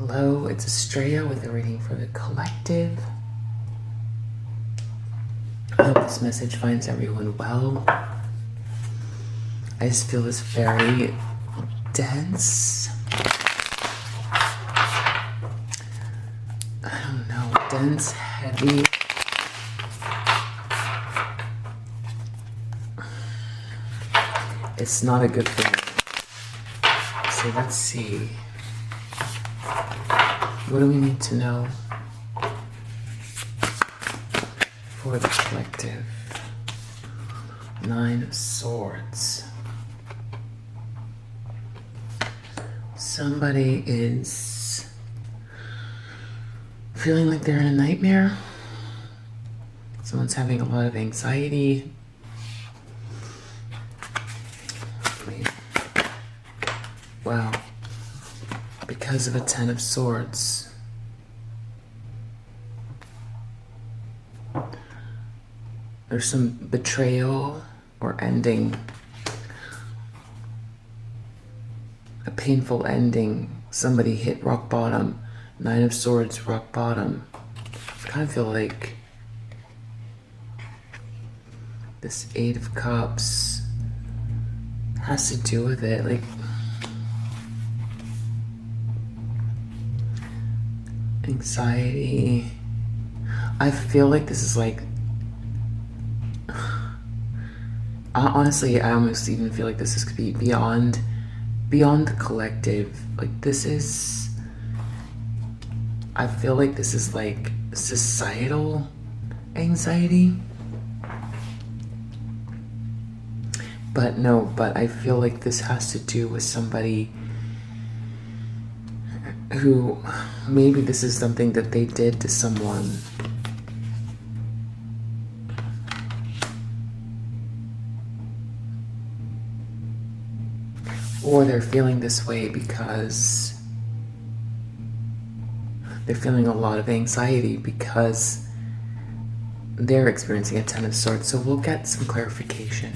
Hello, it's Estrella with a reading for the collective. I hope this message finds everyone well. I just feel this very dense. I don't know, dense, heavy. It's not a good feeling. So let's see. What do we need to know for the collective? 9 of Swords. Somebody is feeling like they're in a nightmare. Someone's having a lot of anxiety. Wow. Because of a 10 of Swords. There's some betrayal or ending. A painful ending. Somebody hit rock bottom. 9 of Swords, rock bottom. I kind of feel like this 8 of Cups has to do with it. Like, anxiety. I feel like this is like, honestly, I almost even feel like this could be beyond the collective. Like, this is, I feel like this is like societal anxiety. But no, but I feel like this has to do with somebody who, maybe this is something that they did to someone. Or they're feeling this way because they're feeling a lot of anxiety because they're experiencing a 10 of Swords. So we'll get some clarification.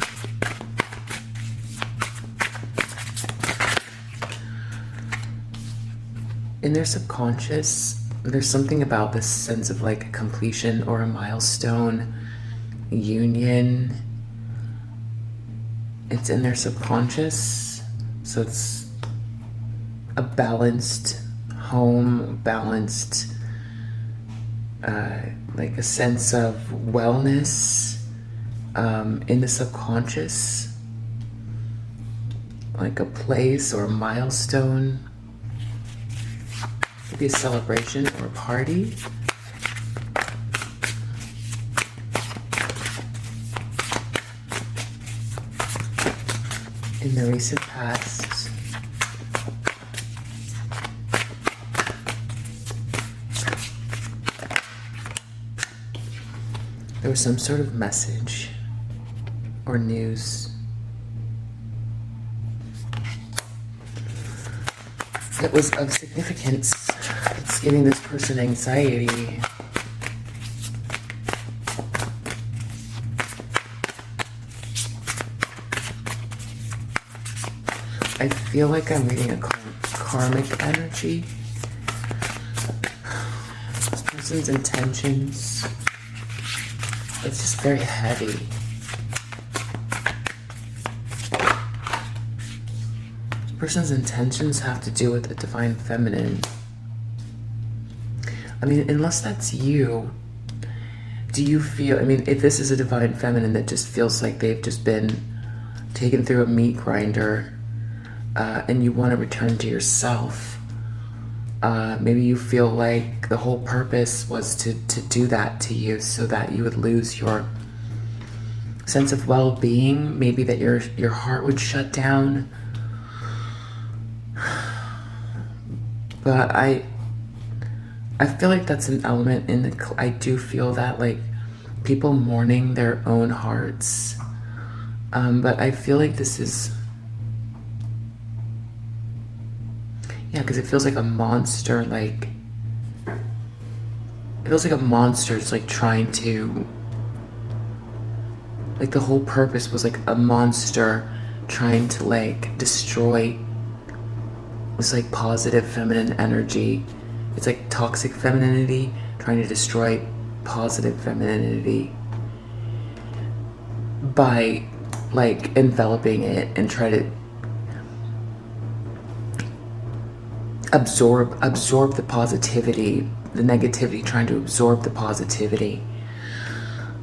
In their subconscious, there's something about this sense of like a completion or a milestone, union. It's in their subconscious, so it's a balanced home, balanced, like a sense of wellness in the subconscious, like a place or a milestone. Could be a celebration or a party. In the recent past, there was some sort of message or news that was of significance. It's giving this person anxiety. I feel like I'm reading a karmic energy. This person's intentions. It's just very heavy. This person's intentions have to do with the divine feminine. I mean, unless that's you, do you feel, I mean, if this is a divine feminine that just feels like they've just been taken through a meat grinder, and you want to return to yourself, maybe you feel like the whole purpose was to do that to you so that you would lose your sense of well-being, maybe that your heart would shut down. But I feel like that's an element in the, I do feel that, like, people mourning their own hearts. But I feel like this is, yeah, because it feels like a monster, like, it feels like a monster is like trying to, like, the whole purpose was like a monster trying to like destroy It's like positive feminine energy. It's like toxic femininity trying to destroy positive femininity by like enveloping it and try to absorb the positivity, the negativity, trying to absorb the positivity.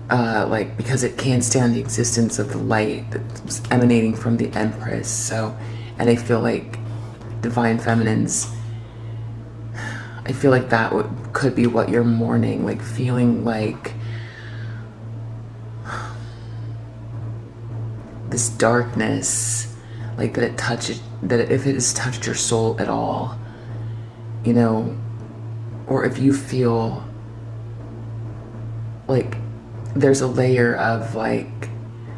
Like, because it can't stand the existence of the light that's emanating from the empress. So, and I feel like divine feminines, I feel like that could be what you're mourning, like feeling like this darkness, like that if it has touched your soul at all, you know, or if you feel like there's a layer of like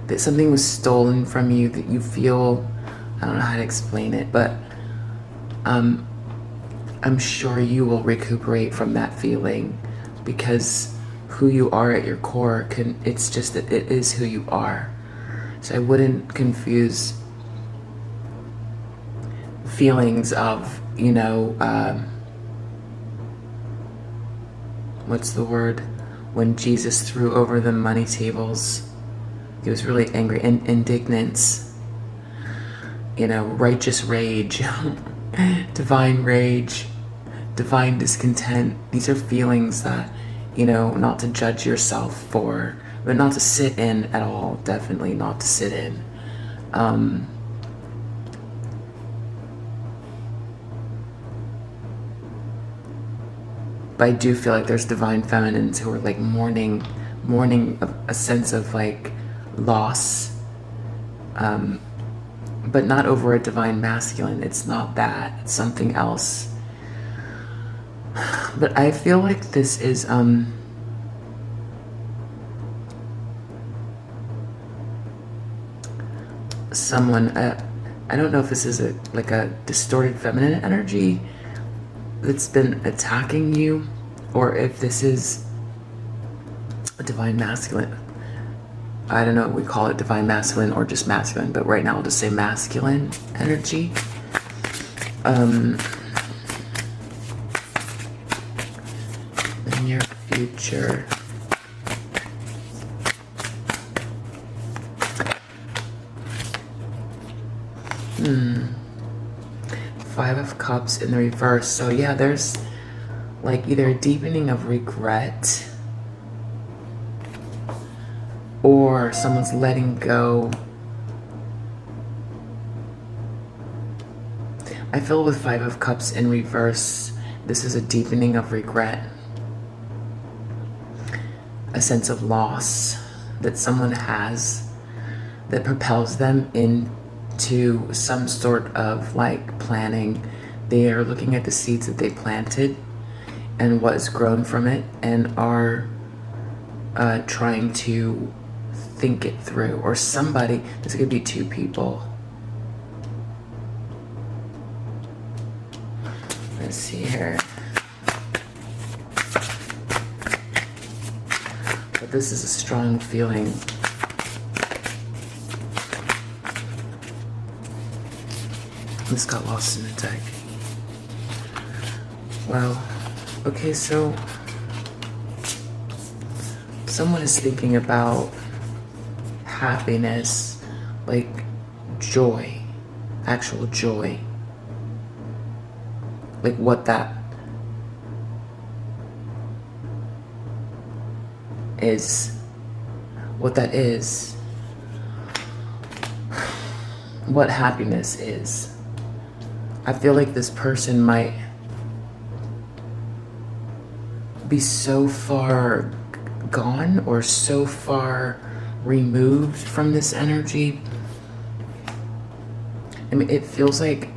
that something was stolen from you, that you feel, I don't know how to explain it, but I'm sure you will recuperate from that feeling, because who you are at your core it's just that it is who you are. So I wouldn't confuse feelings of, you know, what's the word? When Jesus threw over the money tables, he was really angry, and indignance, you know, righteous rage, divine rage, divine discontent. These are feelings that, you know, not to judge yourself for, but not to sit in at all. Definitely not to sit in. But I do feel like there's divine feminines who are like mourning a sense of like loss, but not over a divine masculine. It's not that. It's something else. But I feel like this is someone. I don't know if this is like a distorted feminine energy that's been attacking you, or if this is a divine masculine. I don't know if we call it divine masculine or just masculine, but right now I'll just say masculine energy. In your future. Five of Cups in the reverse. So yeah, there's like either a deepening of regret, or someone's letting go. I feel with Five of Cups in reverse, this is a deepening of regret, a sense of loss that someone has that propels them into some sort of like planning. They are looking at the seeds that they planted and what has grown from it, and are trying to think it through. Or somebody, this could be two people. Let's see here. But this is a strong feeling. This got lost in the deck. Wow. Okay, so someone is thinking about happiness, like joy, actual joy. Like what that is. What that is. What happiness is. I feel like this person might be so far gone or so far removed from this energy. I mean, it feels like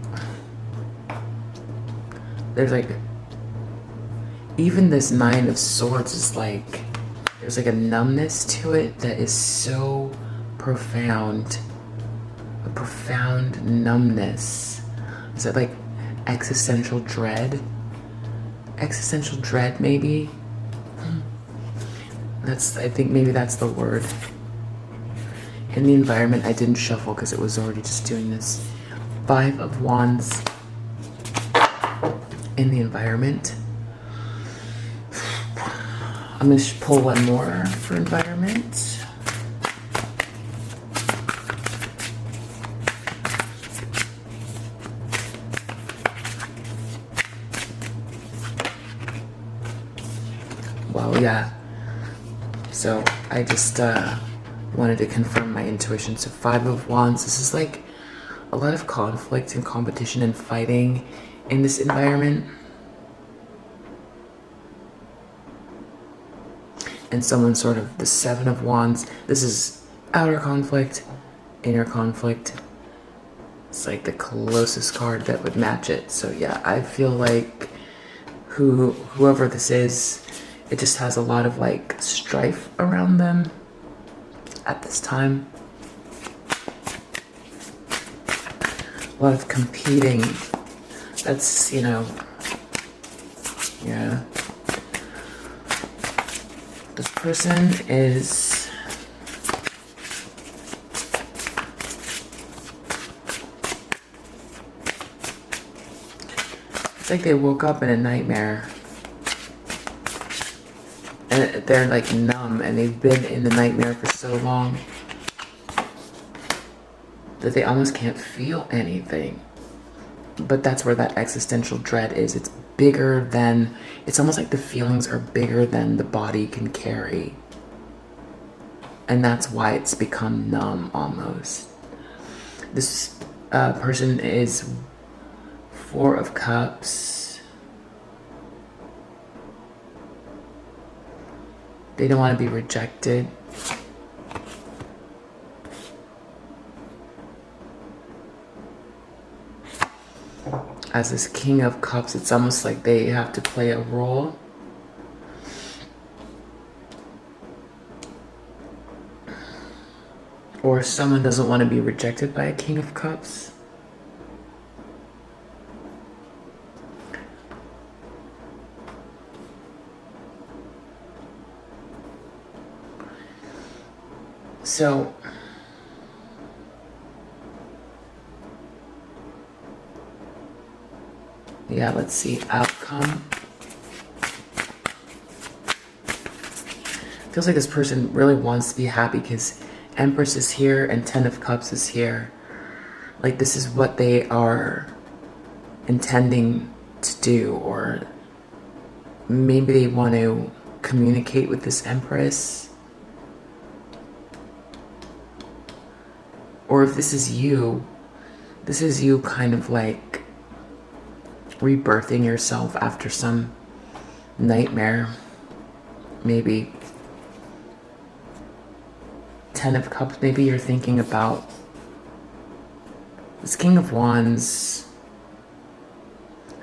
there's like, even this Nine of Swords is like, there's like a numbness to it that is so profound. A profound numbness. Is it like existential dread? Existential dread, maybe? I think maybe that's the word. In the environment, I didn't shuffle because it was already just doing this. Five of Wands. in the environment. I'm going to pull one more for environment. Well, yeah. So I just wanted to confirm my intuition. So 5 of Wands. This is like a lot of conflict and competition and fighting in this environment. And someone sort of, the 7 of Wands. This is outer conflict, inner conflict. It's like the closest card that would match it. So yeah, I feel like whoever this is, it just has a lot of like strife around them at this time. A lot of competing. That's, you know, yeah. This person is it's like they woke up in a nightmare and they're like numb and they've been in the nightmare for so long that they almost can't feel anything. But that's where that existential dread is. It's bigger than, it's almost like the feelings are bigger than the body can carry. And that's why it's become numb almost. This person is 4 of Cups. They don't want to be rejected. As this King of Cups, it's almost like they have to play a role. Or someone doesn't want to be rejected by a King of Cups. So yeah, let's see. Outcome. Feels like this person really wants to be happy because Empress is here and 10 of Cups is here. Like this is what they are intending to do, or maybe they want to communicate with this Empress. Or if this is you kind of like rebirthing yourself after some nightmare. Maybe 10 of Cups, maybe you're thinking about this King of Wands.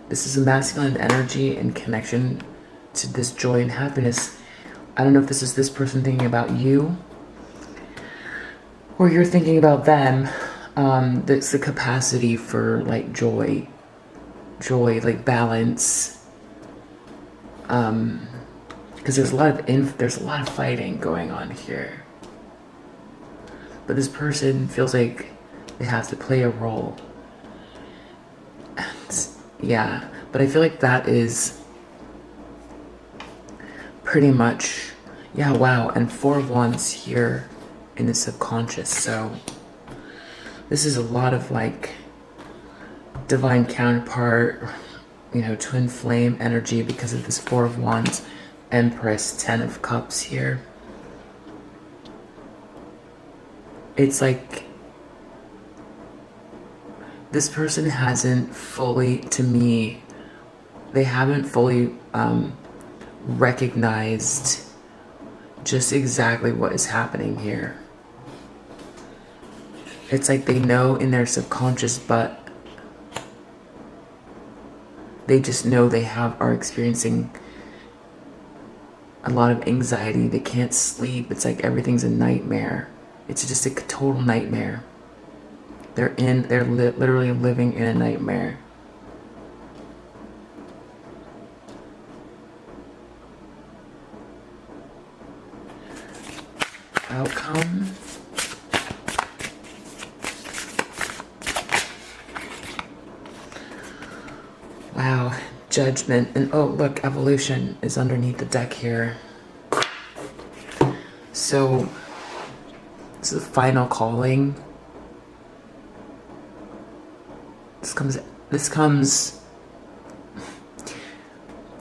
This is a masculine energy and connection to this joy and happiness. I don't know if this is this person thinking about you or you're thinking about them. That's the capacity for like joy, like balance. Because there's a lot of fighting going on here. But this person feels like they have to play a role. And, yeah, but I feel like that is pretty much, yeah, wow. And 4 of Wands here in the subconscious. So this is a lot of like divine counterpart, you know, twin flame energy because of this 4 of Wands, Empress, 10 of Cups here. It's like this person hasn't fully, to me, they haven't fully recognized just exactly what is happening here. It's like they know in their subconscious, but they just know they are experiencing a lot of anxiety. They can't sleep. It's like everything's a nightmare. It's just a total nightmare. They're literally living in a nightmare. Outcome. Wow. Judgment, and oh look, evolution is underneath the deck here. So this is the final calling. This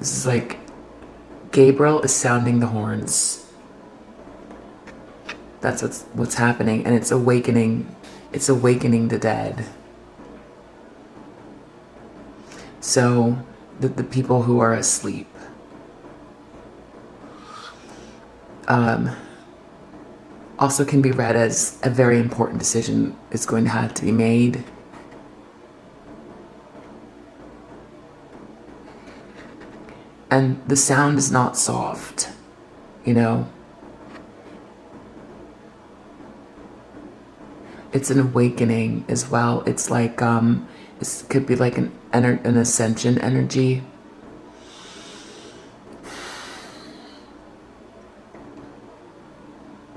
is like Gabriel is sounding the horns. That's what's happening, and it's awakening the dead. So the people who are asleep. Also can be read as a very important decision is going to have to be made. And the sound is not soft, you know? It's an awakening as well. It's like, it could be like an ascension energy.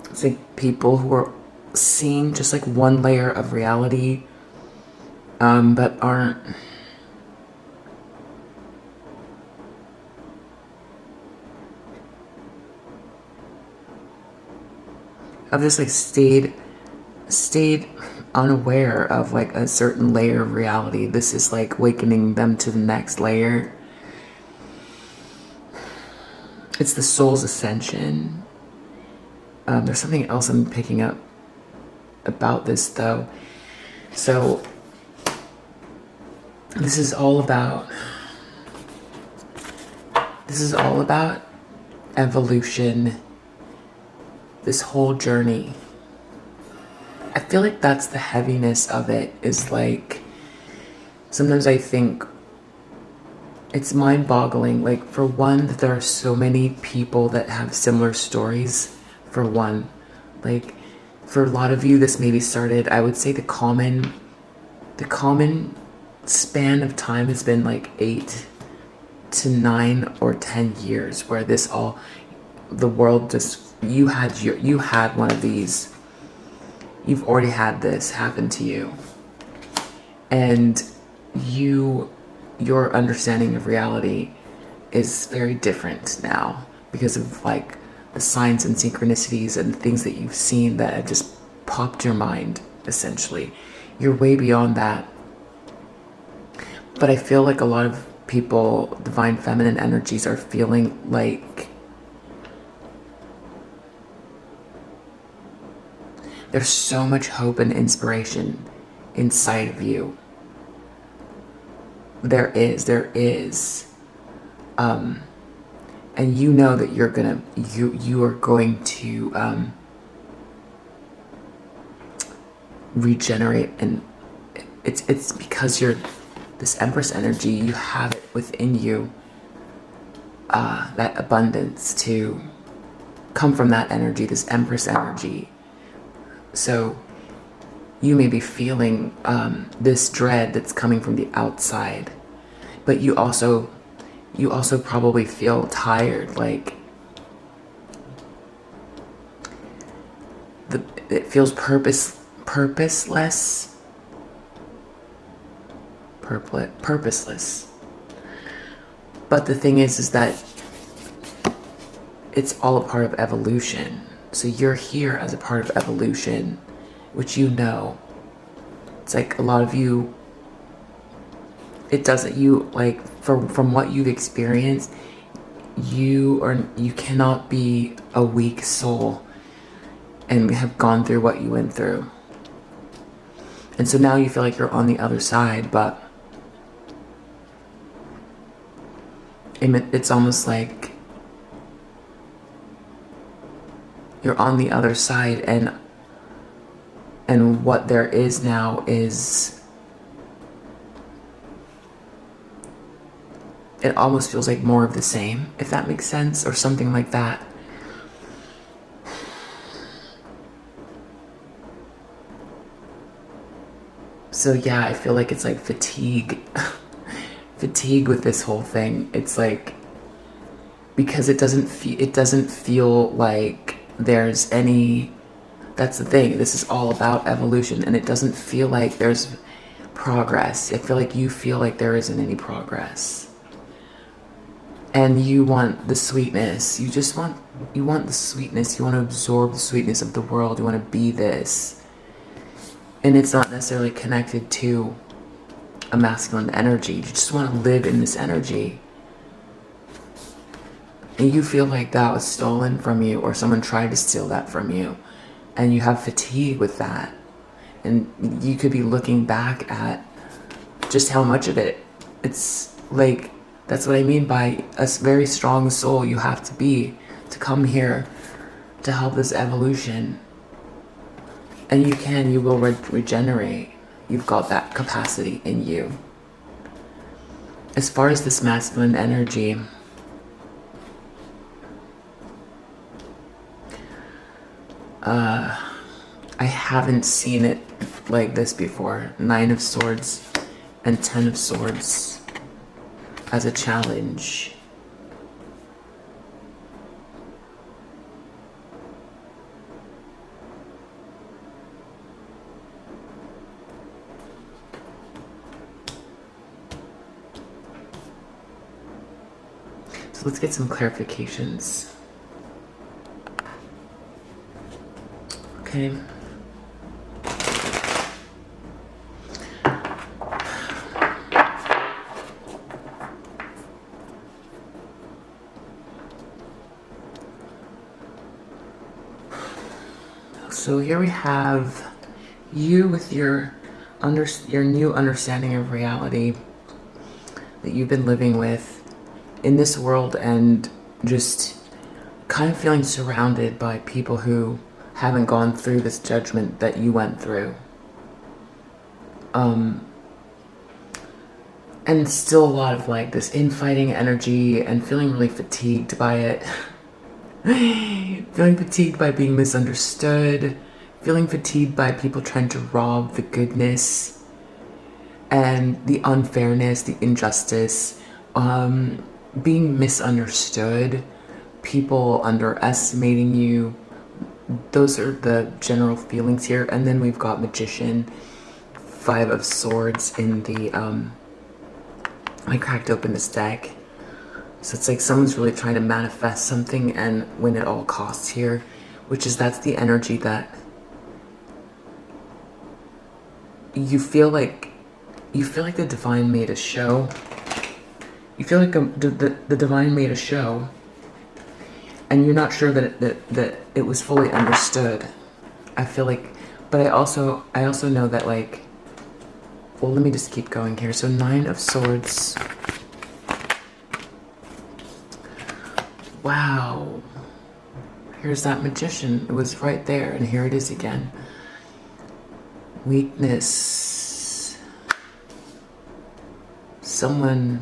It's like people who are seeing just like one layer of reality, but aren't. I've just like stayed unaware of like a certain layer of reality. This is like awakening them to the next layer. It's the soul's ascension. There's something else I'm picking up about this though. So this is all about evolution. This whole journey. I feel like that's the heaviness of it, is like, sometimes I think it's mind-boggling. Like, for one, that there are so many people that have similar stories, for one. Like, for a lot of you, this maybe started, I would say the common span of time has been like 8 to 9 or 10 years, where the world just, you had one of these. You've already had this happen to you. And your understanding of reality is very different now because of like the signs and synchronicities and things that you've seen that have just popped your mind, essentially. You're way beyond that. But I feel like a lot of people, divine feminine energies, are feeling like there's so much hope and inspiration inside of you. There is. And you know that you are going to regenerate, and it's because you're this empress energy, you have it within you, that abundance to come from that energy, this empress energy. So you may be feeling this dread that's coming from the outside, but you also probably feel tired, like it feels purposeless. But the thing is that it's all a part of evolution. So you're here as a part of evolution, which you know. It's like a lot of you, from what you've experienced, you cannot be a weak soul and have gone through what you went through. And so now you feel like you're on the other side, but it's almost like you're on the other side, and what there is now is, it almost feels like more of the same, if that makes sense, or something like that. So yeah, I feel like it's like fatigue with this whole thing. It's like, because it doesn't feel like there's any, that's the thing, this is all about evolution, and it doesn't feel like there's progress. I feel like you feel like there isn't any progress. and you want the sweetness. You want the sweetness. You want to absorb the sweetness of the world. You want to be this. And it's not necessarily connected to a masculine energy. You just want to live in this energy. And you feel like that was stolen from you, or someone tried to steal that from you. And you have fatigue with that. And you could be looking back at just how much of it. It's like, that's what I mean by a very strong soul you have to be to come here to help this evolution. And you will regenerate. You've got that capacity in you. As far as this masculine energy, I haven't seen it like this before. 9 of Swords and 10 of Swords as a challenge. So let's get some clarifications. Okay. So here we have you with your new understanding of reality that you've been living with in this world, and just kind of feeling surrounded by people who haven't gone through this judgment that you went through. And still a lot of like this infighting energy, and feeling really fatigued by it. Feeling fatigued by being misunderstood, feeling fatigued by people trying to rob the goodness and the unfairness, the injustice, being misunderstood, people underestimating you. Those are the general feelings here. And then we've got Magician, 5 of Swords in the, I cracked open this deck. So it's like someone's really trying to manifest something and win at all costs here, that's the energy that you feel like the divine made a show. You feel like the divine made a show, and you're not sure that it was fully understood. I feel like, but I also know that, like, well, let me just keep going here. So 9 of Swords. Wow. Here's that Magician. It was right there, and here it is again. Weakness. Someone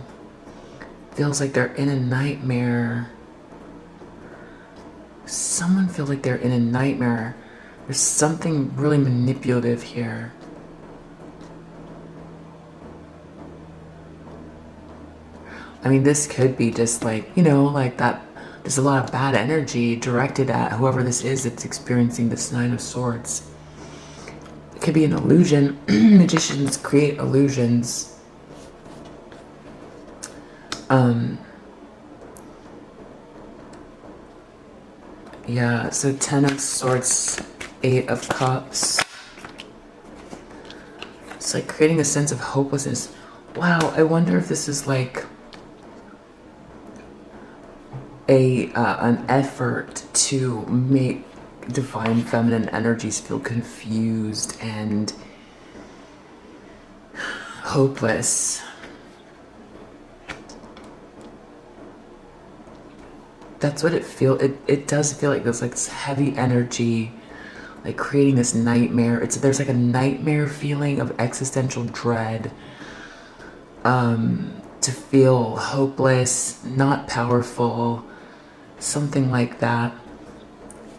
feels like they're in a nightmare. Someone feels like they're in a nightmare. There's something really manipulative here. I mean, this could be just like, like that. There's a lot of bad energy directed at whoever this is that's experiencing this 9 of Swords. It could be an illusion. Magicians create illusions. Yeah, so 10 of Swords, 8 of Cups. It's like creating a sense of hopelessness. Wow, I wonder if this is like an effort to make divine feminine energies feel confused and hopeless. That's what it feels. It does feel like there's like this heavy energy, like creating this nightmare. There's like a nightmare feeling of existential dread. To feel hopeless, not powerful, something like that,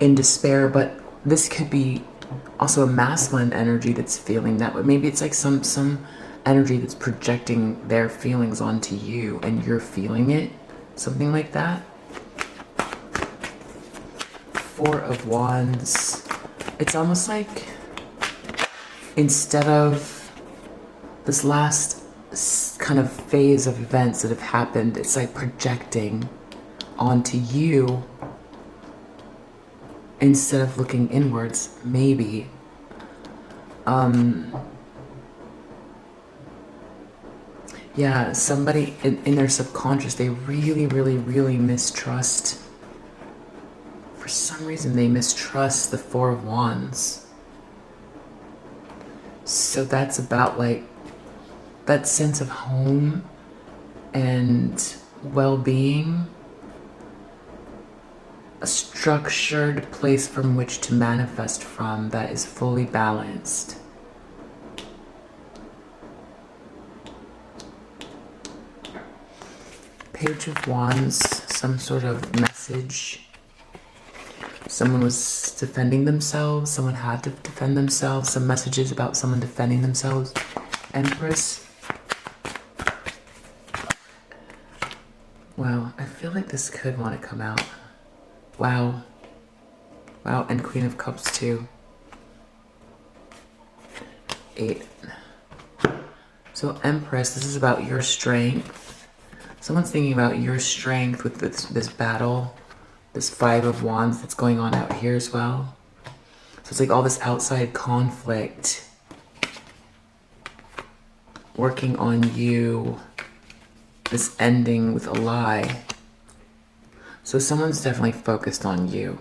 in despair. But this could be also a masculine energy that's feeling that way. Maybe it's like some energy that's projecting their feelings onto you, and you're feeling it, something like that. 4 of Wands. It's almost like instead of this last kind of phase of events that have happened, it's like projecting onto you instead of looking inwards, maybe. Yeah, somebody in their subconscious, they really, really, really mistrust. For some reason, they mistrust the Four of Wands. So that's about like that sense of home and well-being, a structured place from which to manifest from that is fully balanced. Page of Wands, some sort of message. Someone was defending themselves, someone had to defend themselves, some messages about someone defending themselves. Empress. Wow, I feel like this could want to come out. Wow. Wow, and Queen of Cups too. 8. So Empress, this is about your strength. Someone's thinking about your strength with this battle. This 5 of Wands that's going on out here as well. So it's like all this outside conflict working on you. This ending with a lie. So someone's definitely focused on you,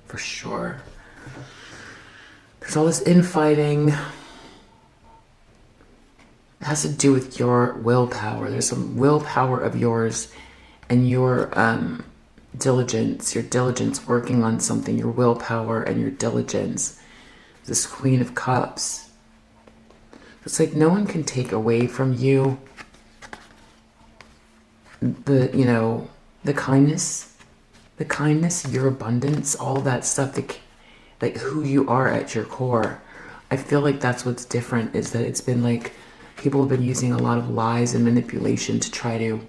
for sure. There's all this infighting. It has to do with your willpower. There's some willpower of yours and your diligence working on something, your willpower and your diligence. This Queen of Cups. It's like no one can take away from you the kindness, your abundance, all that stuff, like who you are at your core. I feel like that's what's different, is that it's been like people have been using a lot of lies and manipulation to try to,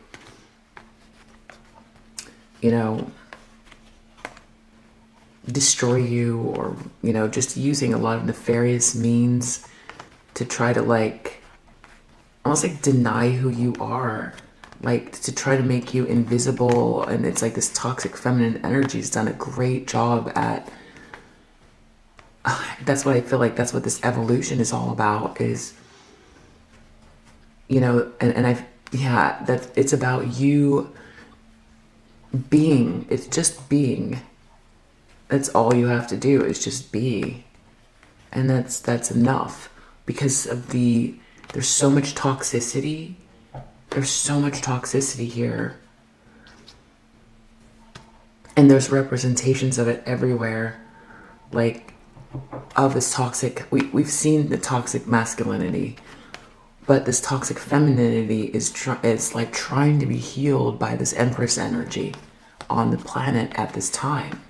destroy you, or, just using a lot of nefarious means to try to almost like deny who you are. Like to try to make you invisible, and it's like this toxic feminine energy has done a great job at that's what I feel like that's what this evolution is all about, is that it's about you being. It's just being. That's all you have to do, is just be. And that's enough, because of there's so much toxicity. There's so much toxicity here. And there's representations of it everywhere. Like, of this toxic, we've seen the toxic masculinity, but this toxic femininity is like trying to be healed by this Empress energy on the planet at this time.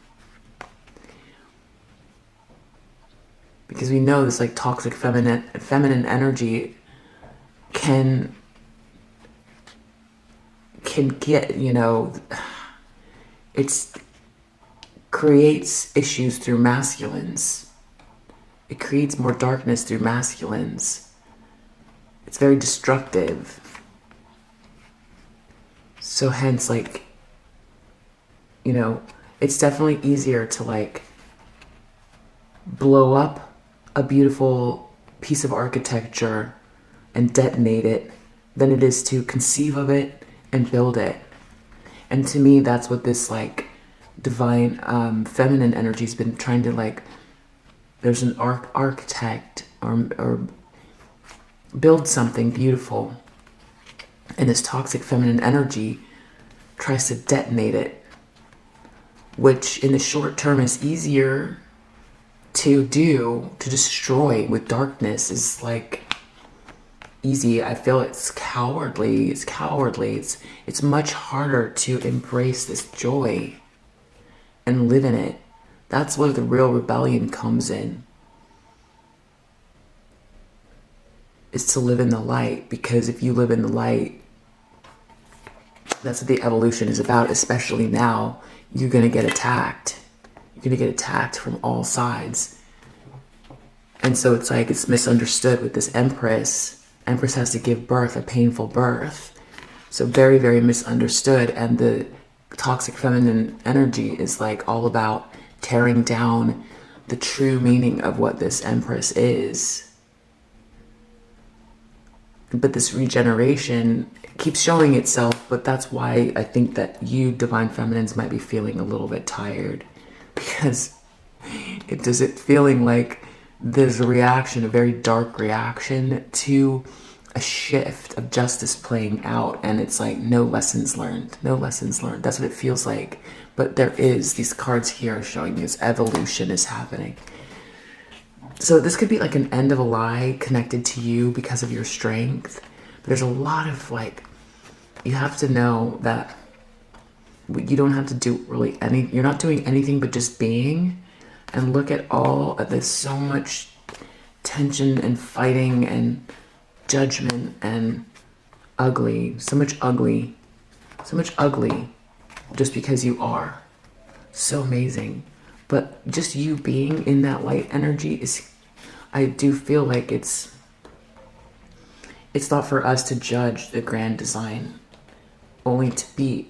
Because we know this like toxic feminine energy can get, it creates issues through masculines. It creates more darkness through masculines. It's very destructive. So hence, it's definitely easier to blow up a beautiful piece of architecture and detonate it than it is to conceive of it and build it. And to me, that's what this divine feminine energy has been trying to there's an architect or build something beautiful, and this toxic feminine energy tries to detonate it, which in the short term is easier to destroy with darkness, is easy. I feel it's cowardly. It's much harder to embrace this joy and live in it. That's where the real rebellion comes in, is to live in the light. Because if you live in the light, that's what the evolution is about. Especially now, you're going to get attacked. You're going to get attacked from all sides. And so it's it's misunderstood with this Empress. Empress has to give birth, a painful birth. So very, very misunderstood. And the toxic feminine energy is like all about tearing down the true meaning of what this Empress is. But this regeneration keeps showing itself, but that's why I think that you divine feminines might be feeling a little bit tired, because it feeling like there's a reaction, a very dark reaction to a shift of justice playing out, and it's like no lessons learned, no lessons learned. That's what it feels like. But there is, these cards here are showing this evolution is happening. So this could be like an end of a lie connected to you because of your strength. But there's a lot of like, you have to know that you don't have to do really you're not doing anything but just being. And look at all of this, so much tension and fighting and judgment and ugly, so much ugly just because you are so amazing. But just you being in that light energy is, I do feel like it's not for us to judge the grand design, only to be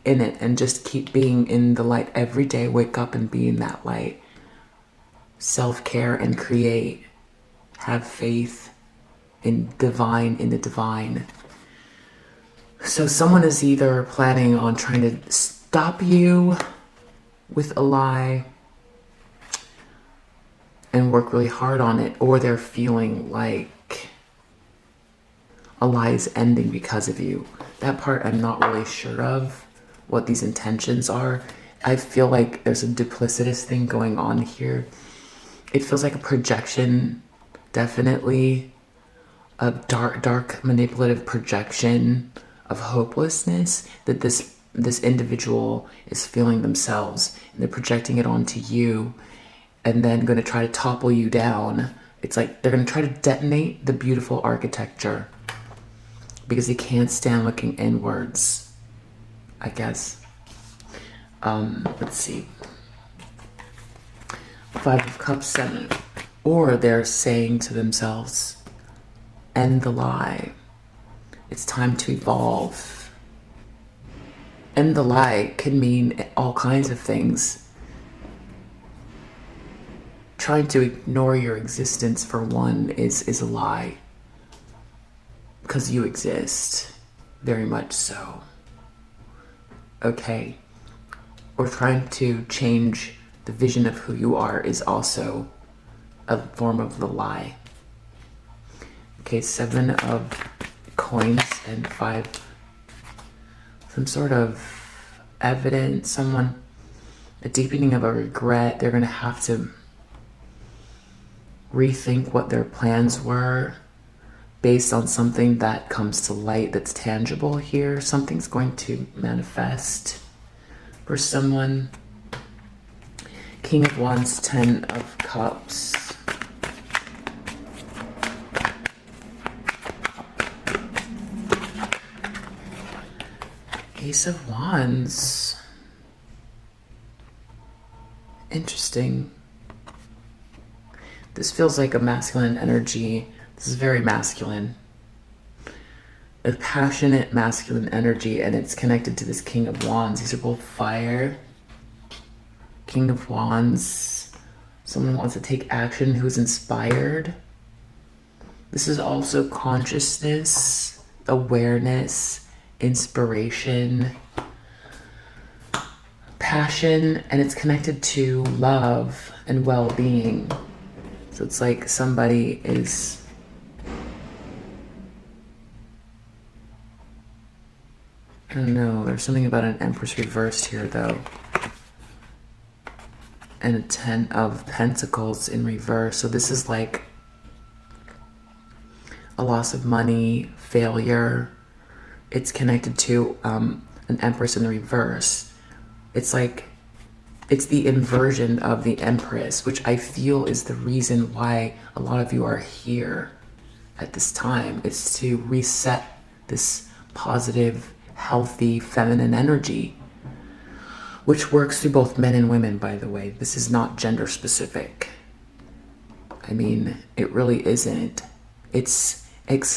in it and just keep being in the light every day. Wake up and be in that light. Self-care and create. Have faith in the divine. So someone is either planning on trying to stop you with a lie and work really hard on it, or they're feeling like a lie is ending because of you. That part I'm not really sure of, what these intentions are. I feel like there's a duplicitous thing going on here. It feels like a projection, definitely, a dark manipulative projection of hopelessness that this individual is feeling themselves, and they're projecting it onto you, and then going to try to topple you down. It's like they're going to try to detonate the beautiful architecture because they can't stand looking inwards, I guess. Let's see. 5 of Cups, 7. Or they're saying to themselves, end the lie. It's time to evolve. End the lie can mean all kinds of things. Trying to ignore your existence, for one, is a lie. Because you exist. Very much so. Okay. Or trying to change the vision of who you are is also a form of the lie. Okay, 7 of Coins and 5. Some sort of evidence, a deepening of a regret. They're going to have to rethink what their plans were based on something that comes to light that's tangible here. Something's going to manifest for someone. King of Wands, 10 of Cups. Ace of Wands. Interesting. This feels like a masculine energy. This is very masculine. A passionate masculine energy, and it's connected to this King of Wands. These are both fire. King of Wands. Someone wants to take action who's inspired. This is also consciousness, awareness, inspiration, passion, and it's connected to love and well-being. So it's like somebody is I don't know, there's something about an Empress reversed here though. And a 10 of Pentacles in reverse. So this is like a loss of money, failure. It's connected to an Empress in the reverse. It's like, it's the inversion of the Empress, which I feel is the reason why a lot of you are here at this time. It's to reset this positive, healthy, feminine energy, which works through both men and women, by the way. This is not gender specific. I mean, it really isn't. It's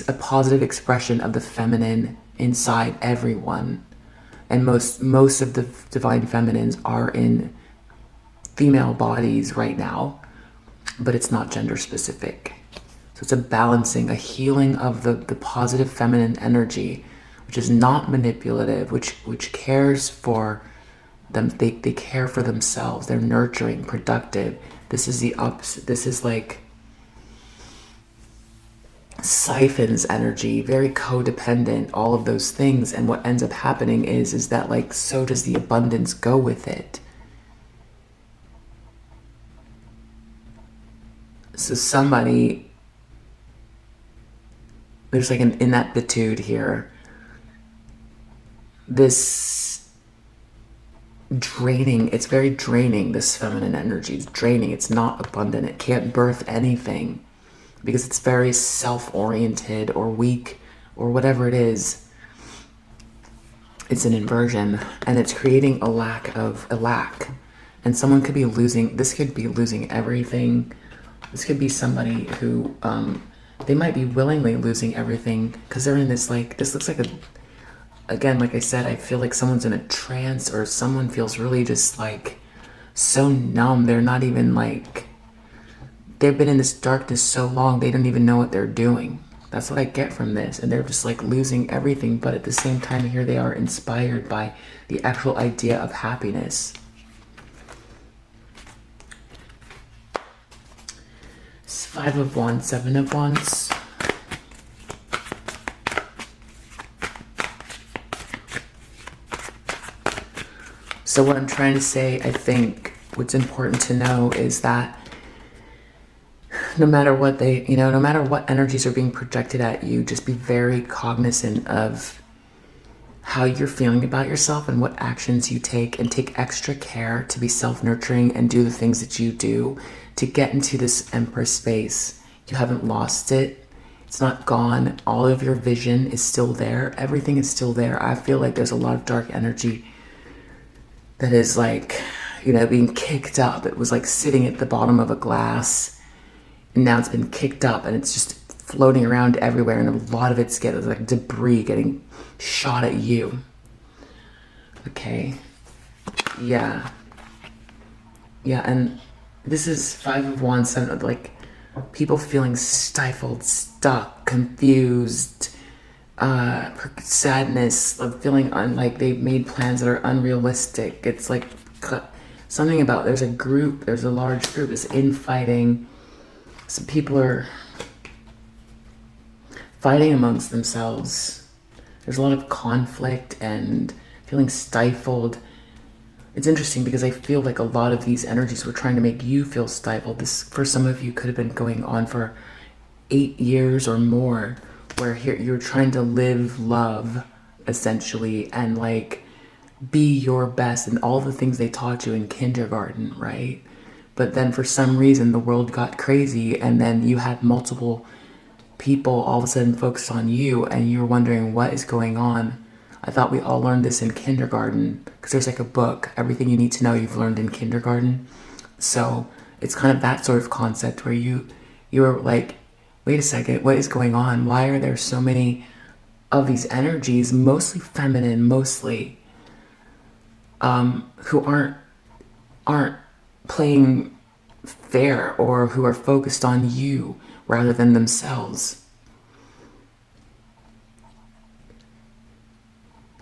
a positive expression of the feminine inside everyone. And most of the divine feminines are in female bodies right now, but it's not gender specific. So it's a balancing, a healing of the positive feminine energy, which is not manipulative, which cares for them. They care for themselves. They're nurturing, productive. This is the ups. This is like siphons energy, very codependent, all of those things. And what ends up happening is that, like, so does the abundance go with it. So somebody, there's like an ineptitude here. This draining, it's very draining, this feminine energy. It's draining, it's not abundant, it can't birth anything because it's very self-oriented or weak or whatever it is. It's an inversion, and it's creating a lack. And someone could be losing, this could be losing everything. This could be somebody who, they might be willingly losing everything because they're in this, like, this looks like again, like I said, I feel like someone's in a trance, or someone feels really just like so numb. They're not even like, they've been in this darkness so long, they don't even know what they're doing. That's what I get from this. And they're just like losing everything. But at the same time, here they are inspired by the actual idea of happiness. Five of Wands, Seven of Wands. So what I'm trying to say, I think what's important to know is that no matter what no matter what energies are being projected at you, just be very cognizant of how you're feeling about yourself and what actions you take, and take extra care to be self-nurturing and do the things that you do to get into this empress space. You haven't lost it. It's not gone. All of your vision is still there. Everything is still there. I feel like there's a lot of dark energy that is like, being kicked up. It was like sitting at the bottom of a glass, and now it's been kicked up and it's just floating around everywhere, and a lot of it's getting like debris getting shot at you. Okay. Yeah, and this is Five of Wands, Seven, like people feeling stifled, stuck, confused, sadness, like feeling like they've made plans that are unrealistic. It's like something about, there's a large group that's infighting. Some people are fighting amongst themselves. There's a lot of conflict and feeling stifled. It's interesting because I feel like a lot of these energies were trying to make you feel stifled. This, for some of you, could have been going on for 8 years or more, where here you're trying to live love, essentially, and like be your best and all the things they taught you in kindergarten, right? But then for some reason the world got crazy, and then you had multiple people all of a sudden focused on you, and you were wondering what is going on. I thought we all learned this in kindergarten, because there's like a book, everything you need to know you've learned in kindergarten. So it's kind of that sort of concept where you're like, wait a second, what is going on? Why are there so many of these energies, mostly feminine, mostly, who aren't playing fair, or who are focused on you rather than themselves?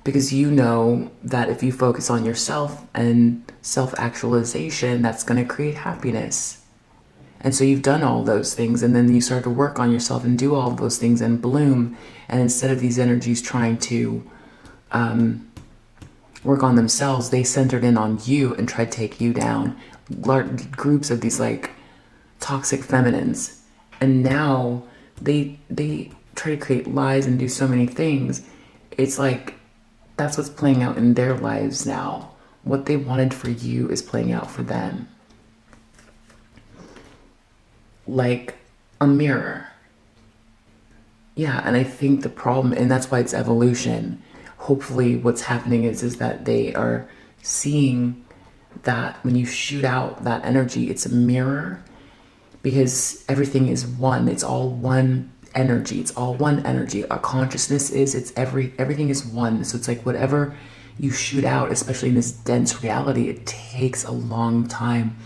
Because you know that if you focus on yourself and self-actualization, that's going to create happiness. And so you've done all those things, and then you start to work on yourself and do all of those things and bloom. And instead of these energies trying to work on themselves, they centered in on you and tried to take you down. Large groups of these like toxic feminines. And now they try to create lies and do so many things. It's like, that's what's playing out in their lives now. What they wanted for you is playing out for them. Like a mirror. Yeah, and I think the problem, and that's why it's evolution. Hopefully what's happening is that they are seeing that when you shoot out that energy, it's a mirror, because everything is one. It's all one energy. It's all one energy. Our consciousness is, everything is one. So it's like whatever you shoot out, especially in this dense reality, it takes a long time.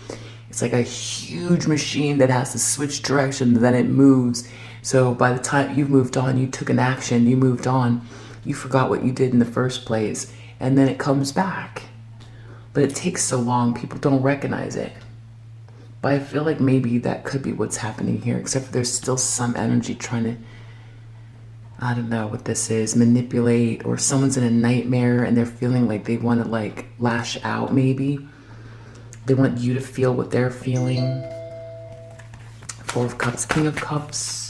It's like a huge machine that has to switch direction, then it moves. So by the time you've moved on, you took an action, you moved on, you forgot what you did in the first place, and then it comes back. But it takes so long, people don't recognize it. But I feel like maybe that could be what's happening here, except for there's still some energy trying to, I don't know what this is, manipulate, or someone's in a nightmare and they're feeling like they want to like lash out maybe. They want you to feel what they're feeling. Four of Cups, King of Cups.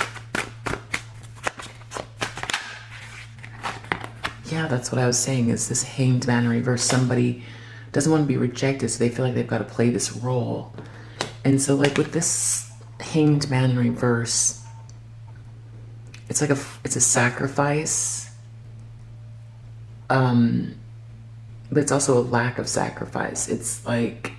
Yeah, that's what I was saying, is this Hanged Man in reverse. Somebody doesn't want to be rejected, so they feel like they've got to play this role. And so like with this Hanged Man in reverse, it's like it's a sacrifice, but it's also a lack of sacrifice. It's like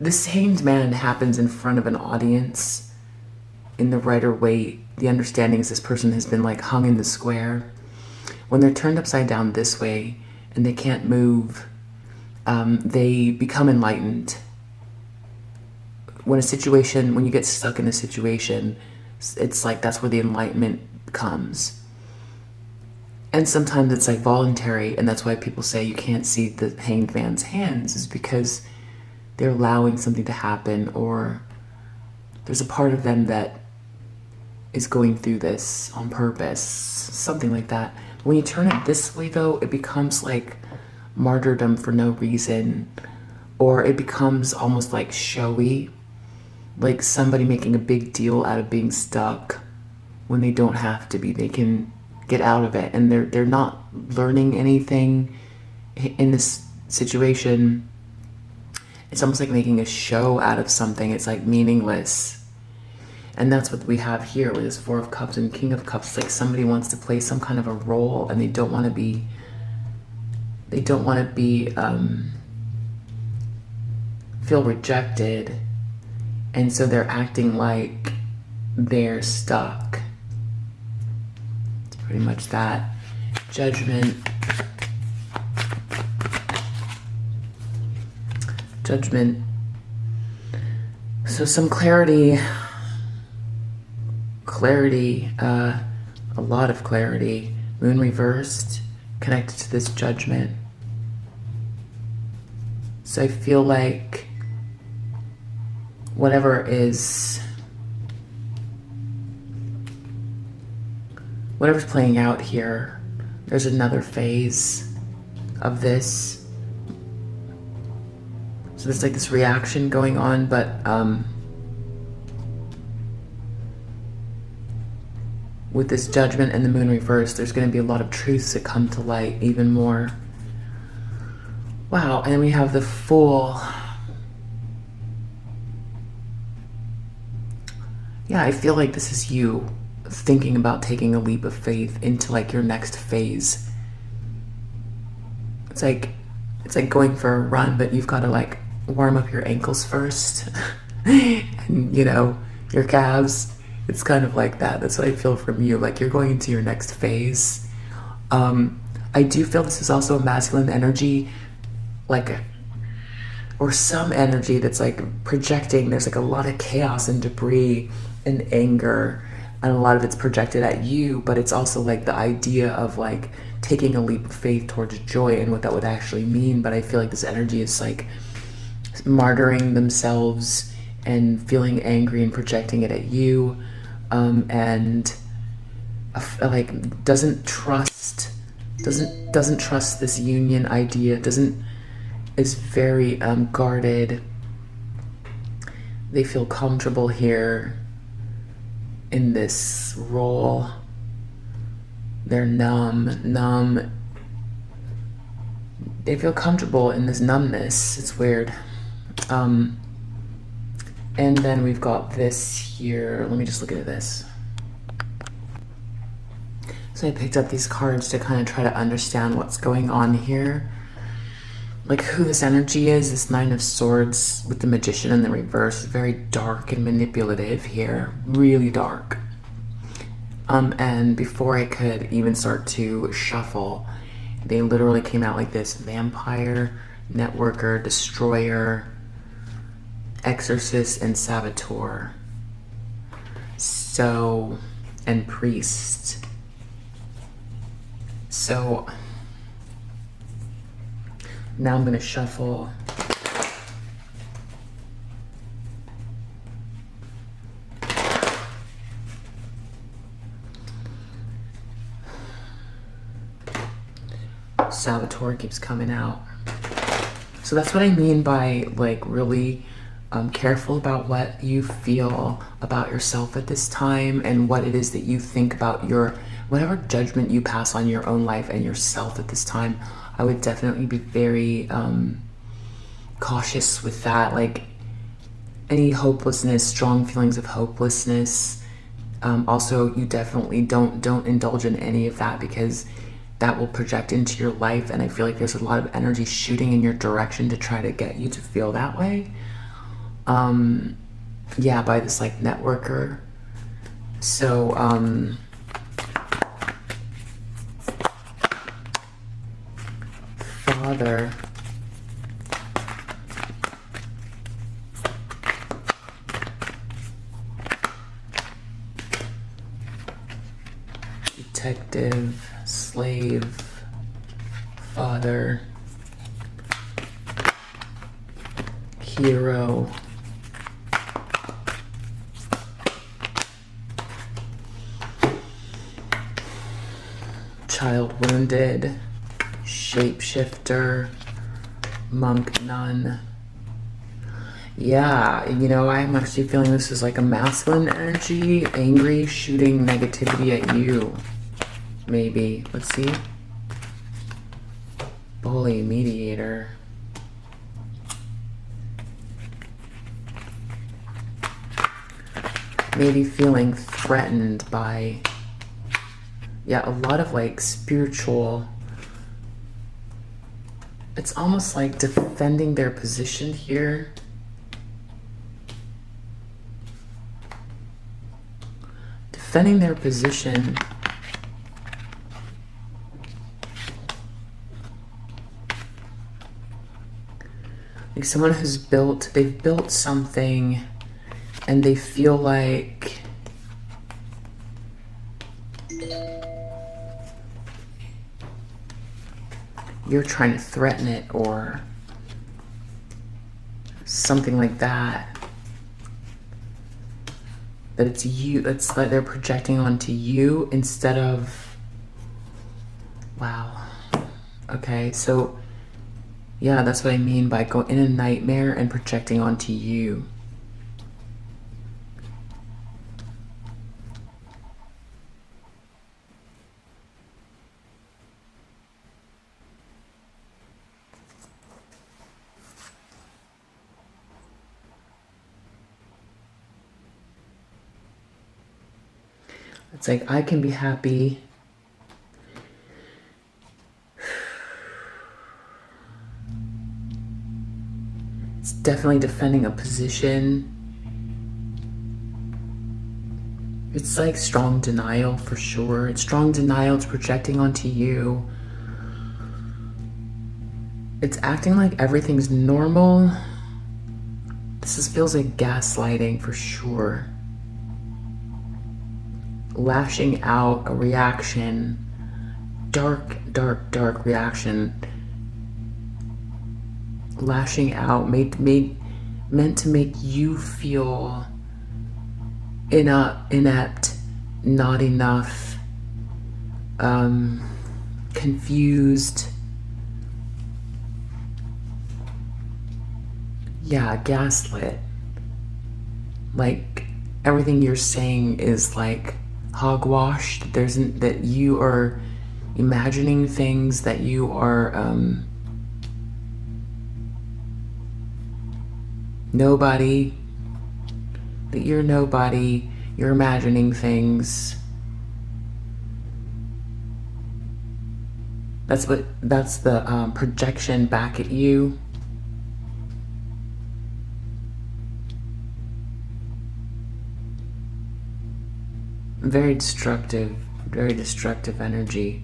this Hanged Man happens in front of an audience in the right way. The understanding is this person has been like hung in the square. When they're turned upside down this way and they can't move, they become enlightened. When you get stuck in a situation, it's like that's where the enlightenment comes. And sometimes it's like voluntary, and that's why people say you can't see the Hanged Man's hands, is because they're allowing something to happen, or there's a part of them that is going through this on purpose, something like that. When you turn it this way though, it becomes like martyrdom for no reason, or it becomes almost like showy, like somebody making a big deal out of being stuck when they don't have to be. They can get out of it, and they're not learning anything in this situation. It's almost like making a show out of something. It's like meaningless. And that's what we have here with this Four of Cups and King of Cups. It's like somebody wants to play some kind of a role, and they don't want to be feel rejected, and so they're acting like they're stuck. It's pretty much that. Judgment. So some clarity, a lot of clarity. Moon reversed, connected to this Judgment. So I feel like whatever's playing out here, there's another phase of this. So there's like this reaction going on, but with this Judgment and the Moon reverse, there's going to be a lot of truths that come to light even more. Wow, and then we have the Fool. Yeah, I feel like this is you thinking about taking a leap of faith into like your next phase. It's like going for a run, but you've got to like warm up your ankles first and your calves. It's kind of like that. That's what I feel from you. Like you're going into your next phase. I do feel this is also a masculine energy, or some energy that's like projecting. There's like a lot of chaos and debris and anger, and a lot of it's projected at you, but it's also like the idea of like taking a leap of faith towards joy and what that would actually mean. But I feel like this energy is like martyring themselves and feeling angry and projecting it at you, and like doesn't trust this union idea, is very guarded. They feel comfortable here in this role. They're numb. They feel comfortable in this numbness. It's weird. And then we've got this here. Let me just look at this. So I picked up these cards to kind of try to understand what's going on here. like who this energy is, this Nine of Swords with the Magician in the reverse, very dark and manipulative here, really dark. And before I could even start to shuffle, they literally came out like this: Vampire, Networker, Destroyer, Exorcist, and Saboteur. So, and Priest. So, now I'm going to shuffle. Saboteur keeps coming out. So that's what I mean by like really careful about what you feel about yourself at this time and what it is that you think about your, whatever judgment you pass on your own life and yourself at this time. I would definitely be very cautious with that. Like any hopelessness, strong feelings of hopelessness. Also, you definitely don't indulge in any of that, because that will project into your life, and I feel like there's a lot of energy shooting in your direction to try to get you to feel that way. Yeah, by this like networker. So Father, Detective, Slave, Father, Hero, Child Wounded, Shapeshifter, Monk Nun. Yeah, you know, I'm actually feeling this is like a masculine energy, angry, shooting negativity at you. Maybe. Let's see. Bully, Mediator. Maybe feeling threatened by, yeah, a lot of like spiritual. It's almost like defending their position here. Defending their position. Like someone who's they've built something and they feel like you're trying to threaten it or something like that. That it's you, that's like they're projecting onto you instead of, wow. Okay, so yeah, that's what I mean by going in a nightmare and projecting onto you. It's like, I can be happy. It's definitely defending a position. It's like strong denial for sure. It's strong denial. It's projecting onto you. It's acting like everything's normal. This feels like gaslighting for sure. Lashing out, a reaction, dark reaction. Lashing out, meant to make you feel inept, not enough, confused. Yeah, gaslit. Like everything you're saying is like hogwashed. That you are imagining things, that you are nobody, that you're nobody, you're imagining things. That's the projection back at you. Very destructive energy.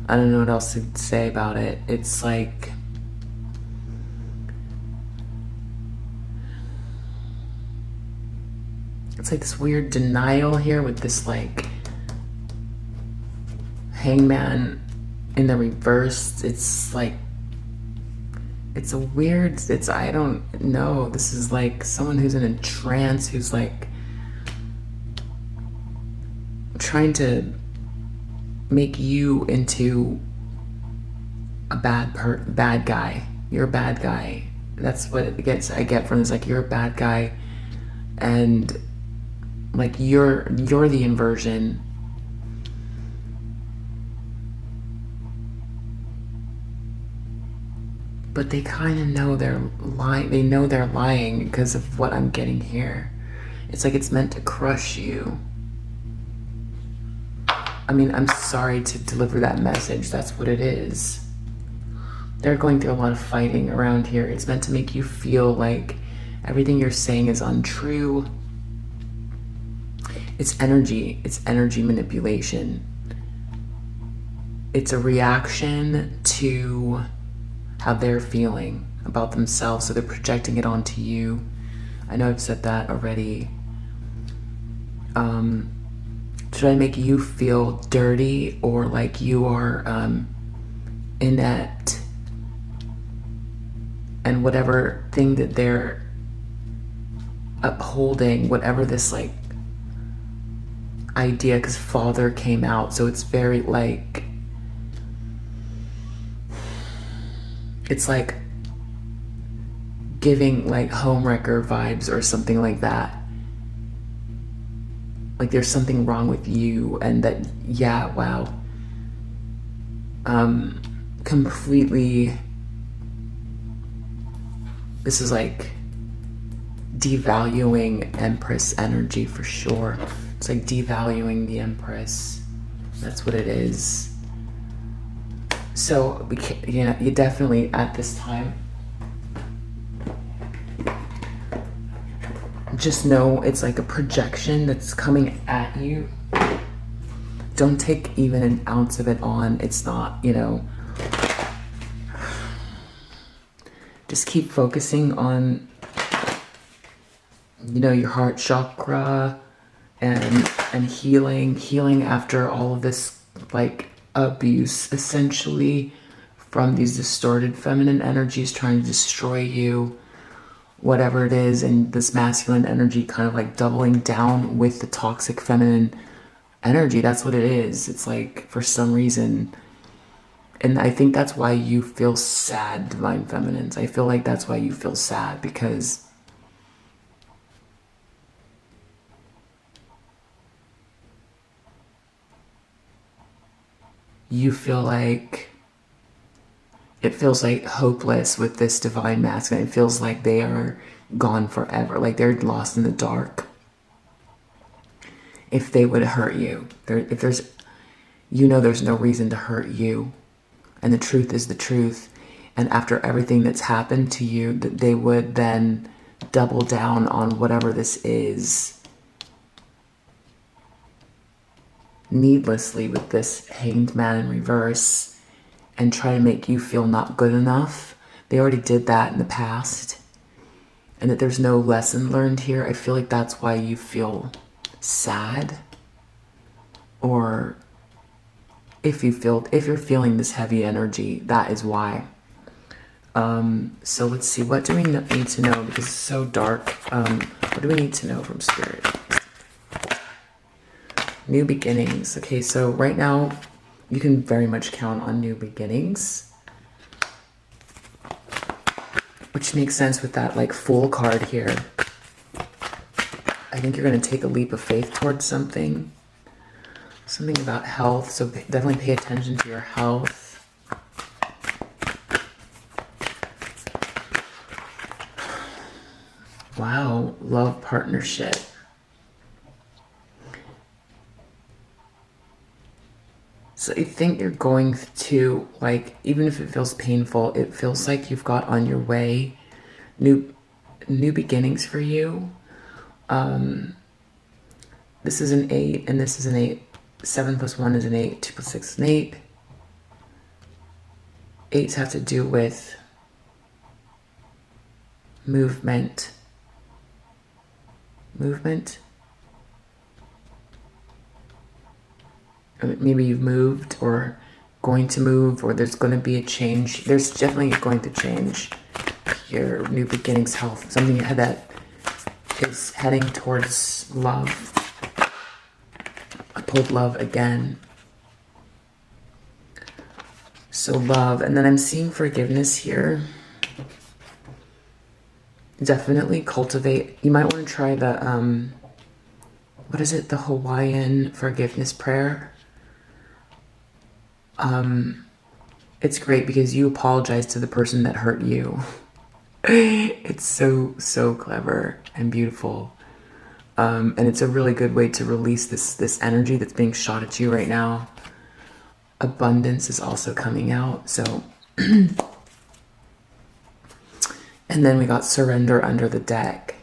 I don't know what else to say about it. It's like this weird denial here with this like hangman in the reverse. It's like I don't know. This is like someone who's in a trance, who's like trying to make you into a bad guy. You're a bad guy. That's what I get from this. Like, you're a bad guy, and like you're the inversion. But they kind of know they're lying. They know they're lying because of what I'm getting here. It's like it's meant to crush you. I mean, I'm sorry to deliver that message. That's what it is. They're going through a lot of fighting around here. It's meant to make you feel like everything you're saying is untrue. It's energy manipulation. It's a reaction to how they're feeling about themselves, so they're projecting it onto you. I know I've said that already. Should I make you feel dirty or like you are inept? And whatever thing that they're upholding, whatever this like idea, because father came out, so it's very like, it's like giving like homewrecker vibes or something like that. Like there's something wrong with you, and that, yeah, wow. Completely, this is like devaluing empress energy for sure. It's like devaluing the empress. That's what it is. So, you definitely at this time, just know it's like a projection that's coming at you. Don't take even an ounce of it on. It's not, just keep focusing on, your heart chakra and healing after all of this like abuse, essentially, from these distorted feminine energies trying to destroy you, whatever it is, and this masculine energy kind of like doubling down with the toxic feminine energy. That's what it is. It's like, for some reason, and I think that's why you feel sad, divine feminines. I feel like that's why you feel sad, because you feel like it feels like hopeless with this divine masculine. It feels like they are gone forever, like they're lost in the dark. If they would hurt you, if there's, there's no reason to hurt you, and the truth is the truth. And after everything that's happened to you, that they would then double down on whatever this is, needlessly, with this hanged man in reverse, and try to make you feel not good enough. They already did that in the past, and that there's no lesson learned here. I feel like that's why you feel sad, or if you're feeling this heavy energy, that is why. So let's see, what do we need to know, because it's so dark. What do we need to know from spirit? New beginnings. Okay, so right now you can very much count on new beginnings, which makes sense with that like Fool card here. I think you're going to take a leap of faith towards something about health, so definitely pay attention to your health. Wow, love, partnership. So I think you're going to, like, even if it feels painful, it feels like you've got on your way new beginnings for you. This is an 8 and this is an 8. 7 plus 1 is an 8. 2 plus 6 is an 8. 8s have to do with movement. Maybe you've moved or going to move, or there's going to be a change. There's definitely going to change your new beginnings health. Something that is heading towards love. I pulled love again. So love, and then I'm seeing forgiveness here. Definitely cultivate. You might want to try the, what is it? The Hawaiian forgiveness prayer. It's great because you apologize to the person that hurt you. It's so clever and beautiful. And it's a really good way to release this energy that's being shot at you right now. Abundance is also coming out. So, and then we got surrender under the deck.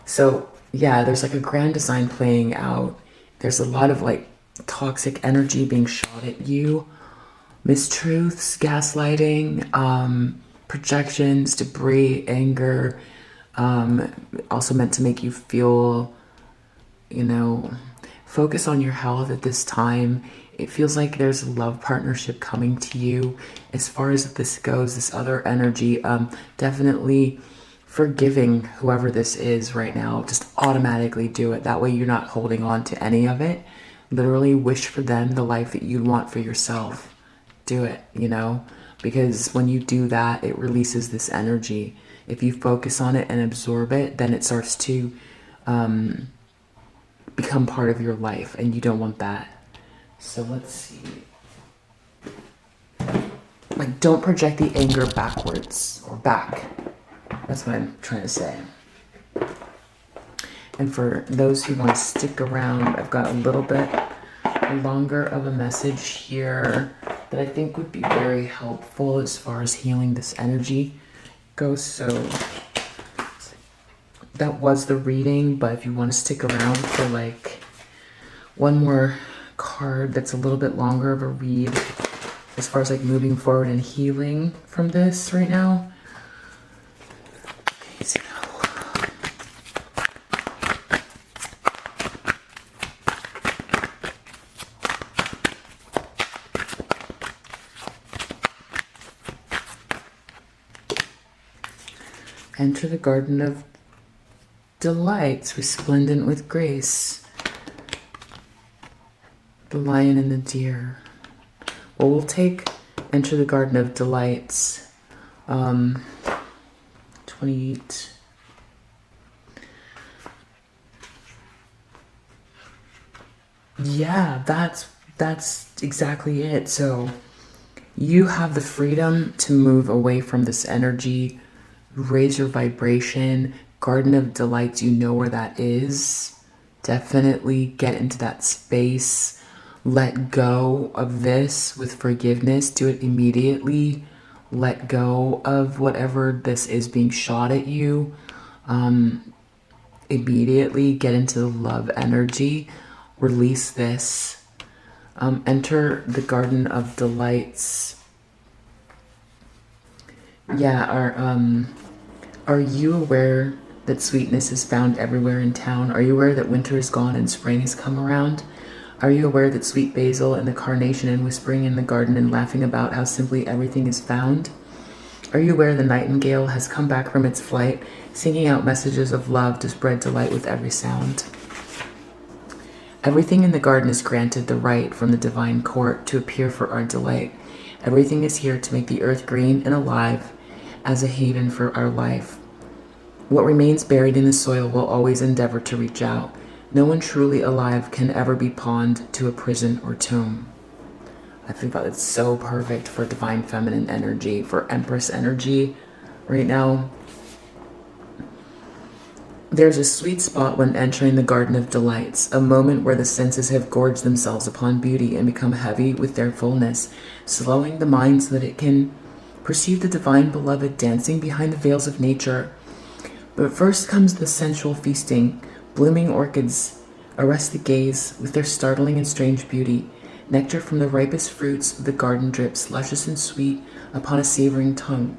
So yeah, there's like a grand design playing out. There's a lot of like toxic energy being shot at you. Mistruths, gaslighting, projections, debris, anger, also meant to make you feel, focus on your health at this time. It feels like there's a love partnership coming to you. As far as this goes, this other energy, definitely forgiving whoever this is right now. Just automatically do it. That way you're not holding on to any of it. Literally wish for them the life that you want for yourself. Do it, because when you do that, it releases this energy. If you focus on it and absorb it, then it starts to become part of your life, and you don't want that. So let's see. Like, don't project the anger backwards or back. That's what I'm trying to say. And for those who want to stick around, I've got a little bit longer of a message here that I think would be very helpful as far as healing this energy goes. So that was the reading, but if you want to stick around for like one more card that's a little bit longer of a read as far as like moving forward and healing from this right now. Okay, so enter the garden of delights, resplendent with grace. The lion and the deer. Well, we'll take enter the garden of delights. 28. Yeah, that's exactly it. So you have the freedom to move away from this energy, raise your vibration. Garden of Delights, you know where that is. Definitely get into that space. Let go of this with forgiveness. Do it immediately. Let go of whatever this is being shot at you. Immediately get into the love energy. Release this. Enter the Garden of Delights. Yeah, are you aware that sweetness is found everywhere in town? Are you aware that winter is gone and spring has come around? Are you aware that sweet basil and the carnation and whispering in the garden and laughing about how simply everything is found? Are you aware the nightingale has come back from its flight, singing out messages of love to spread delight with every sound? Everything in the garden is granted the right from the divine court to appear for our delight. Everything is here to make the earth green and alive as a haven for our life. What remains buried in the soil will always endeavor to reach out. No one truly alive can ever be pawned to a prison or tomb. I think that it's so perfect for divine feminine energy, for empress energy right now. There's a sweet spot when entering the Garden of Delights, a moment where the senses have gorged themselves upon beauty and become heavy with their fullness, slowing the mind so that it can perceive the divine beloved dancing behind the veils of nature. But first comes the sensual feasting. Blooming orchids arrest the gaze with their startling and strange beauty. Nectar from the ripest fruits of the garden drips, luscious and sweet, upon a savoring tongue.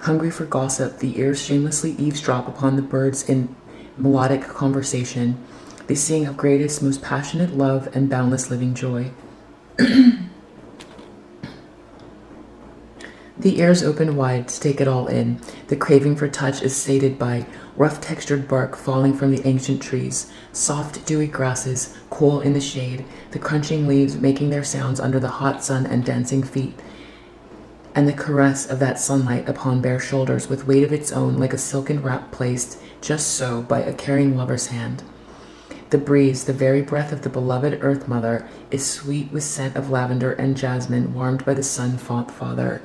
Hungry for gossip, the ears shamelessly eavesdrop upon the birds in melodic conversation. They sing of greatest, most passionate love and boundless living joy. The ears open wide to take it all in. The craving for touch is sated by rough-textured bark falling from the ancient trees, soft, dewy grasses, cool in the shade, the crunching leaves making their sounds under the hot sun and dancing feet, and the caress of that sunlight upon bare shoulders with weight of its own like a silken wrap placed just so by a caring lover's hand. The breeze, the very breath of the beloved Earth Mother, is sweet with scent of lavender and jasmine warmed by the sun font father.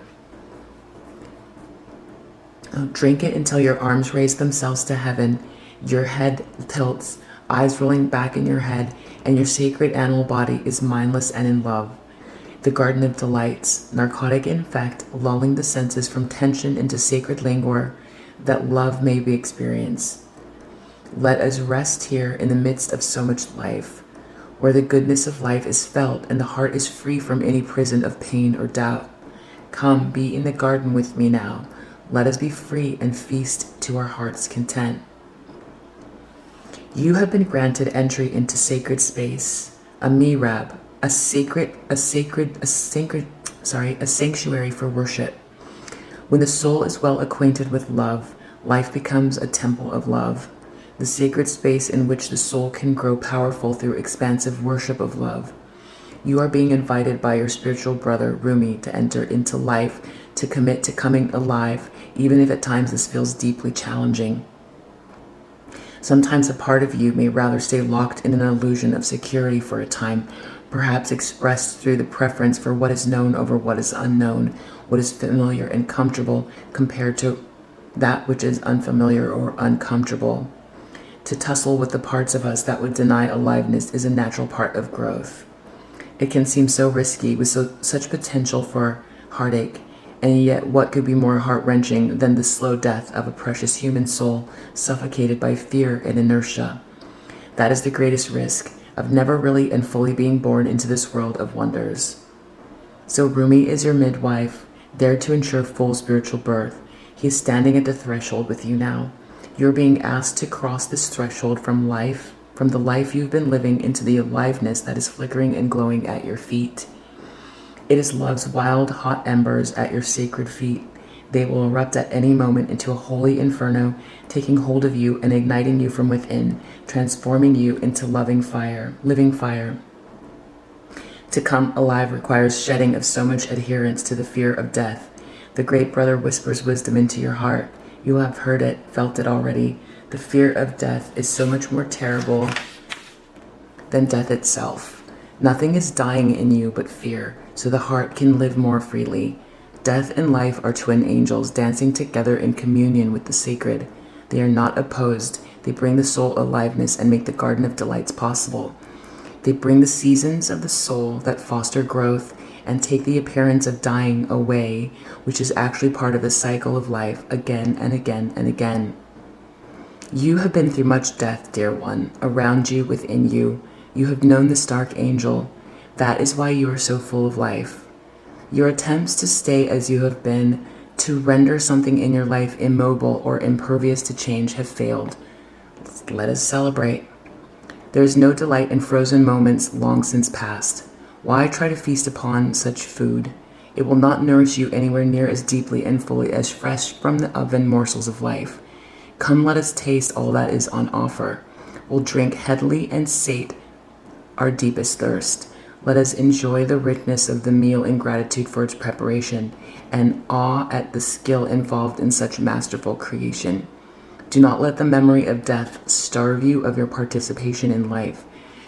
Drink it until your arms raise themselves to heaven, your head tilts, eyes rolling back in your head, and your sacred animal body is mindless and in love. The Garden of Delights, narcotic in fact, lulling the senses from tension into sacred languor, that love may be experienced. Let us rest here in the midst of so much life, where the goodness of life is felt and the heart is free from any prison of pain or doubt. Come, be in the garden with me now. Let us be free and feast to our heart's content. You have been granted entry into sacred space, a mihrab, a sanctuary for worship. When the soul is well acquainted with love, life becomes a temple of love, the sacred space in which the soul can grow powerful through expansive worship of love. You are being invited by your spiritual brother, Rumi, to enter into life, to commit to coming alive, even if at times this feels deeply challenging. Sometimes a part of you may rather stay locked in an illusion of security for a time, perhaps expressed through the preference for what is known over what is unknown, what is familiar and comfortable compared to that which is unfamiliar or uncomfortable. To tussle with the parts of us that would deny aliveness is a natural part of growth. It can seem so risky with such potential for heartache, and yet what could be more heart-wrenching than the slow death of a precious human soul suffocated by fear and inertia? That is the greatest risk of never really and fully being born into this world of wonders. So Rumi is your midwife, there to ensure full spiritual birth. He is standing at the threshold with you now. You're being asked to cross this threshold from the life you've been living into the aliveness that is flickering and glowing at your feet. It is love's wild, hot embers at your sacred feet. They will erupt at any moment into a holy inferno, taking hold of you and igniting you from within, transforming you into living fire. To come alive requires shedding of so much adherence to the fear of death. The great brother whispers wisdom into your heart. You have heard it, felt it already. The fear of death is so much more terrible than death itself. Nothing is dying in you but fear, so the heart can live more freely. Death and life are twin angels dancing together in communion with the sacred. They are not opposed. They bring the soul aliveness and make the Garden of Delights possible. They bring the seasons of the soul that foster growth and take the appearance of dying away, which is actually part of the cycle of life again and again and again. You have been through much death, dear one, around you, within you. You have known the stark angel. That is why you are so full of life. Your attempts to stay as you have been, to render something in your life immobile or impervious to change, have failed. Let us celebrate. There is no delight in frozen moments long since past. Why try to feast upon such food? It will not nourish you anywhere near as deeply and fully as fresh from the oven morsels of life. Come, let us taste all that is on offer. We'll drink headily and sate our deepest thirst. Let us enjoy the richness of the meal in gratitude for its preparation and awe at the skill involved in such masterful creation. Do not let the memory of death starve you of your participation in life.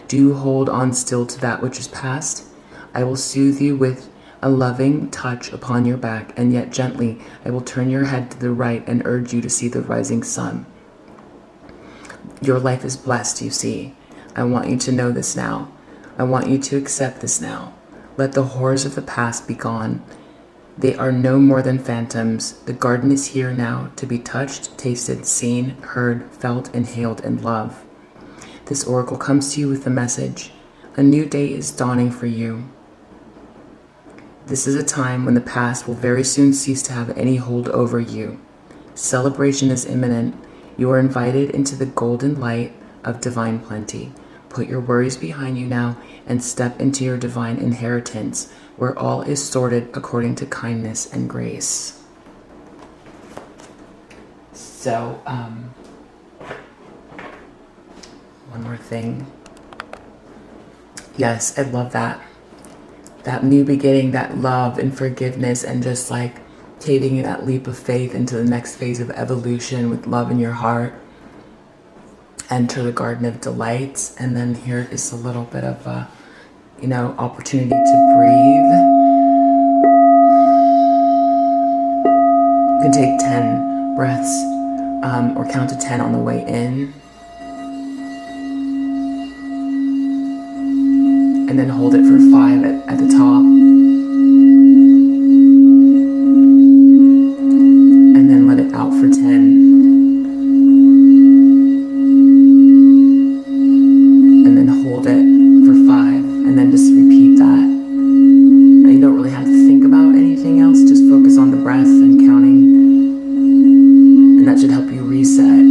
Do you hold on still to that which is past? I will soothe you with a loving touch upon your back, and yet gently I will turn your head to the right and urge you to see the rising sun. Your life is blessed, you see. I want you to know this now. I want you to accept this now. Let the horrors of the past be gone. They are no more than phantoms. The garden is here now to be touched, tasted, seen, heard, felt, inhaled, and loved. This oracle comes to you with a message. A new day is dawning for you. This is a time when the past will very soon cease to have any hold over you. Celebration is imminent. You are invited into the golden light of divine plenty. Put your worries behind you now and step into your divine inheritance, where all is sorted according to kindness and grace. So, one more thing. Yes, I love that. That new beginning, that love and forgiveness, and just like taking that leap of faith into the next phase of evolution with love in your heart. Enter the garden of delights. And then here is a little bit of a, opportunity to breathe. You can take 10 breaths or count to 10 on the way in. And then hold it for 5 at the top. And then let it out for 10. And then hold it for 5. And then just repeat that. And you don't really have to think about anything else. Just focus on the breath and counting. And that should help you reset.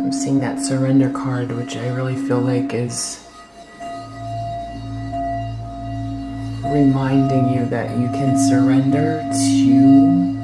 I'm seeing that surrender card, which I really feel like is reminding you that you can surrender to